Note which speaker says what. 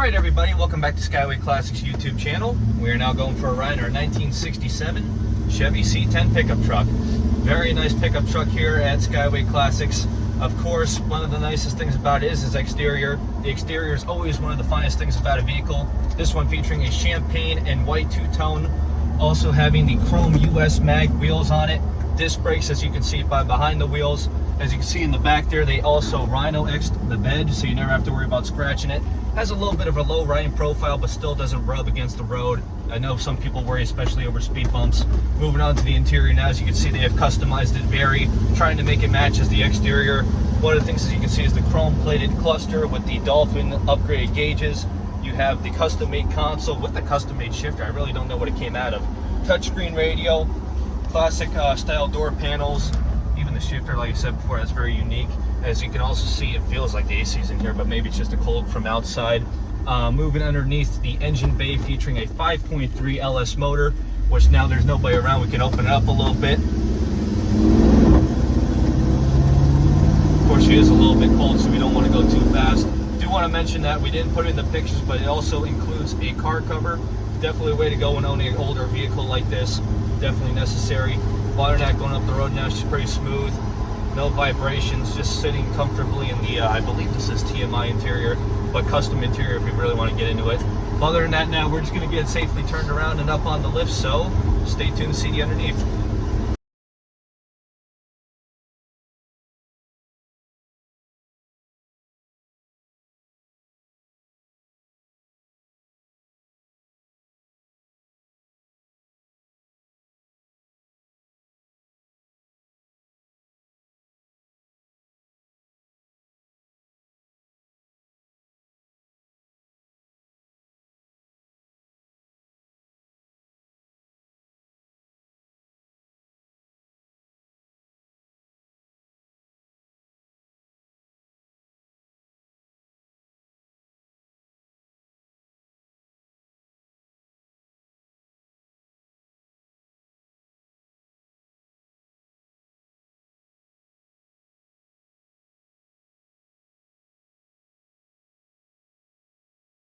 Speaker 1: Alright everybody, welcome back to Skyway Classics YouTube channel. We are now going for a ride in our 1967 Chevy C10 pickup truck. Very nice pickup truck here at Skyway Classics. Of course, one of the nicest things about it is its exterior. The exterior is always one of the finest things about a vehicle. This one featuring a champagne and white two-tone, also having the chrome US mag wheels on it. Disc brakes, as you can see by behind the wheels. As you can see in the back there, they also Rhino-X'd the bed, so you never have to worry about scratching it. Has a little bit of a low riding profile, but still doesn't rub against the road. I know some people worry, especially over speed bumps. Moving on to the interior now, as you can see, they have customized it trying to make it match as the exterior. One of the things, as you can see, is the chrome-plated cluster with the Dolphin upgraded gauges. You have the custom-made console with the custom-made shifter. I really don't know what it came out of. Touchscreen radio, classic style door panels. Even the shifter, like I said before, that's very unique. As you can also see, it feels like the AC's in here, but maybe it's just a cold from outside. Moving underneath the engine bay, featuring a 5.3 LS motor, which now there's nobody around, we can open it up a little bit. Of course, she is a little bit cold, so we don't want to go too fast. Do want to mention that we didn't put it in the pictures, but it also includes a car cover. Definitely a way to go when owning an older vehicle like this. Definitely necessary. Water not going up the road now, she's pretty smooth. No vibrations, just sitting comfortably in the, I believe this is TMI interior, but custom interior if you really want to get into it. Other than that, now we're just going to get it safely turned around and up on the lift, so stay tuned to see the underneath.